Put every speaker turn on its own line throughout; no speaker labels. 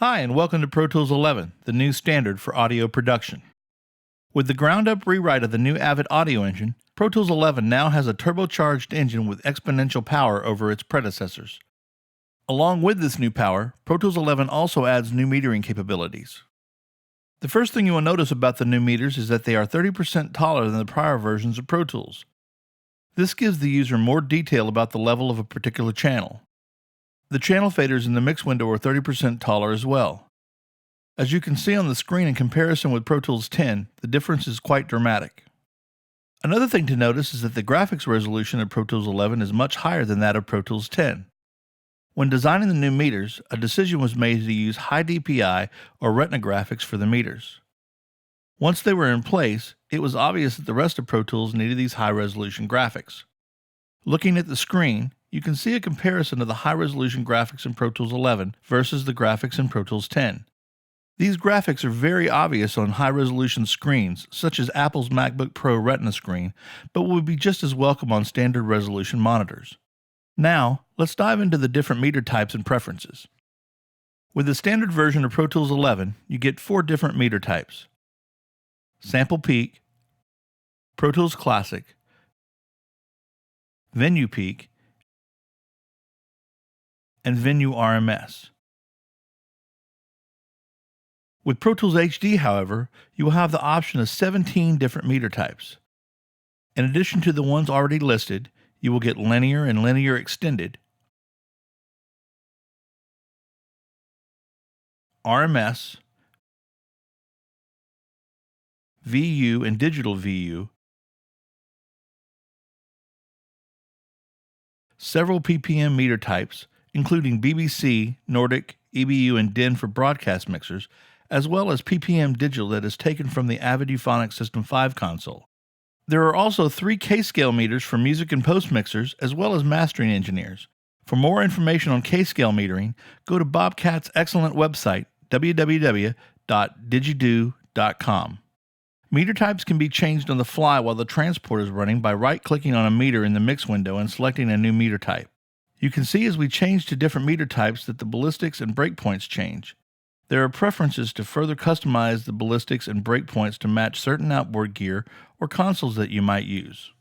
Hi, and welcome to Pro Tools 11, the new standard for audio production. With the ground-up rewrite of the new Avid audio engine, Pro Tools 11 now has a turbocharged engine with exponential power over its predecessors. Along with this new power, Pro Tools 11 also adds new metering capabilities. The first thing you will notice about the new meters is that they are 30% taller than the prior versions of Pro Tools. This gives the user more detail about the level of a particular channel. The channel faders in the mix window are 30% taller as well. As you can see on the screen in comparison with Pro Tools 10, the difference is quite dramatic. Another thing to notice is that the graphics resolution of Pro Tools 11 is much higher than that of Pro Tools 10. When designing the new meters, a decision was made to use high DPI or Retina graphics for the meters. Once they were in place, it was obvious that the rest of Pro Tools needed these high-resolution graphics. Looking at the screen, you can see a comparison of the high-resolution graphics in Pro Tools 11 versus the graphics in Pro Tools 10. These graphics are very obvious on high-resolution screens, such as Apple's MacBook Pro Retina screen, but will be just as welcome on standard resolution monitors. Now, let's dive into the different meter types and preferences. With the standard version of Pro Tools 11, you get 4 different meter types: Sample Peak, Pro Tools Classic, Venue Peak, and Venue RMS. With Pro Tools HD, however, you will have the option of 17 different meter types. In addition to the ones already listed, you will get linear and linear extended, RMS, VU and digital VU, several PPM meter types, including BBC, Nordic, EBU, and DIN for broadcast mixers, as well as PPM digital that is taken from the Avid Euphonics System 5 console. There are also 3 K-scale meters for music and post mixers, as well as mastering engineers. For more information on K-scale metering, go to Bobcat's excellent website, www.digidoo.com. Meter types can be changed on the fly while the transport is running by right-clicking on a meter in the mix window and selecting a new meter type. You can see as we change to different meter types that the ballistics and breakpoints change. There are preferences to further customize the ballistics and breakpoints to match certain outboard gear or consoles that you might use.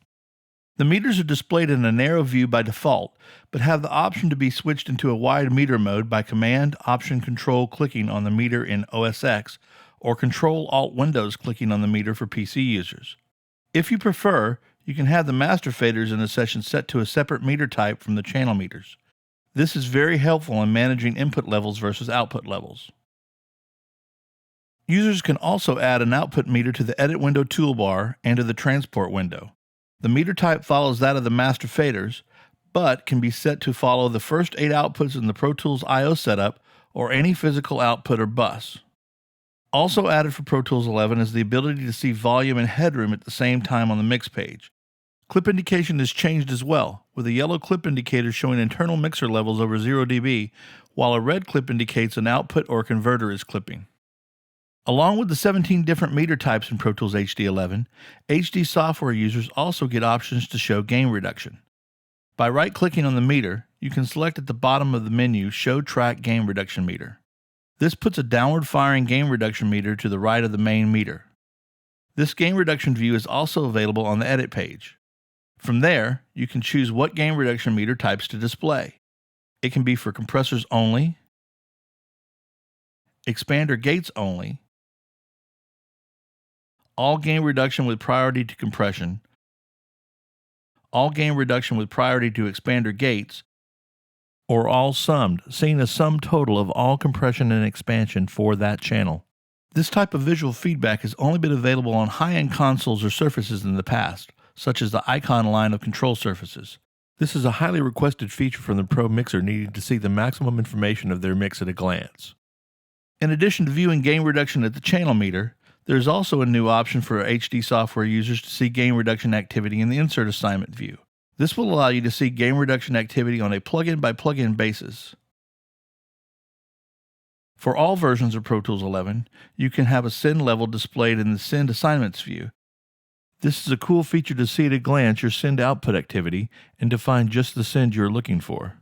The meters are displayed in a narrow view by default, but have the option to be switched into a wide meter mode by Command-Option-Control clicking on the meter in OS X or Control-Alt-Windows clicking on the meter for PC users. If you prefer, you can have the master faders in the session set to a separate meter type from the channel meters. This is very helpful in managing input levels versus output levels. Users can also add an output meter to the Edit Window toolbar and to the Transport window. The meter type follows that of the master faders, but can be set to follow the first 8 outputs in the Pro Tools I/O setup or any physical output or bus. Also added for Pro Tools 11 is the ability to see volume and headroom at the same time on the mix page. Clip indication is changed as well, with a yellow clip indicator showing internal mixer levels over 0 dB, while a red clip indicates an output or converter is clipping. Along with the 17 different meter types in Pro Tools HD 11, HD software users also get options to show gain reduction. By right-clicking on the meter, you can select at the bottom of the menu Show Track Gain Reduction Meter. This puts a downward-firing gain reduction meter to the right of the main meter. This gain reduction view is also available on the Edit page. From there, you can choose what gain reduction meter types to display. It can be for compressors only, expander gates only, all gain reduction with priority to compression, all gain reduction with priority to expander gates, or all summed, seeing a sum total of all compression and expansion for that channel. This type of visual feedback has only been available on high-end consoles or surfaces in the past, such as the Icon line of control surfaces. This is a highly requested feature from the pro mixer needing to see the maximum information of their mix at a glance. In addition to viewing gain reduction at the channel meter, there is also a new option for HD software users to see gain reduction activity in the insert assignment view. This will allow you to see gain reduction activity on a plugin by plugin basis. For all versions of Pro Tools 11, you can have a send level displayed in the Send Assignments view. This is a cool feature to see at a glance your send output activity and to find just the send you're looking for.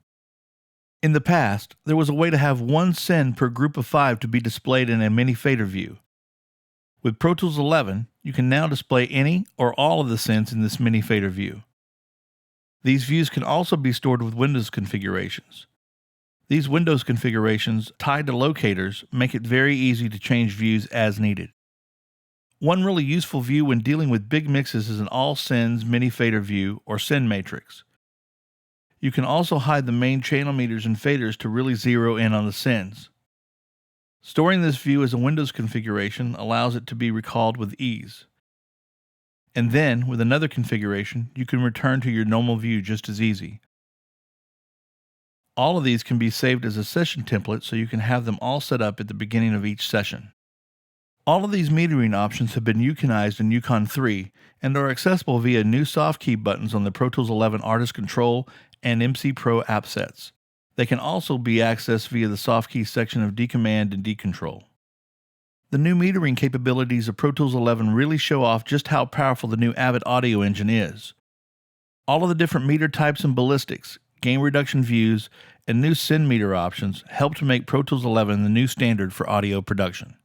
In the past, there was a way to have one send per group of 5 to be displayed in a mini fader view. With Pro Tools 11, you can now display any or all of the sends in this mini fader view. These views can also be stored with Windows configurations. These Windows configurations, tied to locators, make it very easy to change views as needed. One really useful view when dealing with big mixes is an all sends mini fader view or send matrix. You can also hide the main channel meters and faders to really zero in on the sends. Storing this view as a Windows configuration allows it to be recalled with ease. And then, with another configuration, you can return to your normal view just as easy. All of these can be saved as a session template so you can have them all set up at the beginning of each session. All of these metering options have been Yukonized in Yukon 3 and are accessible via new soft key buttons on the Pro Tools 11 Artist Control and MC Pro app sets. They can also be accessed via the soft key section of Dcommand and Dcontrol. The new metering capabilities of Pro Tools 11 really show off just how powerful the new Avid audio engine is. All of the different meter types and ballistics, gain reduction views, and new send meter options help to make Pro Tools 11 the new standard for audio production.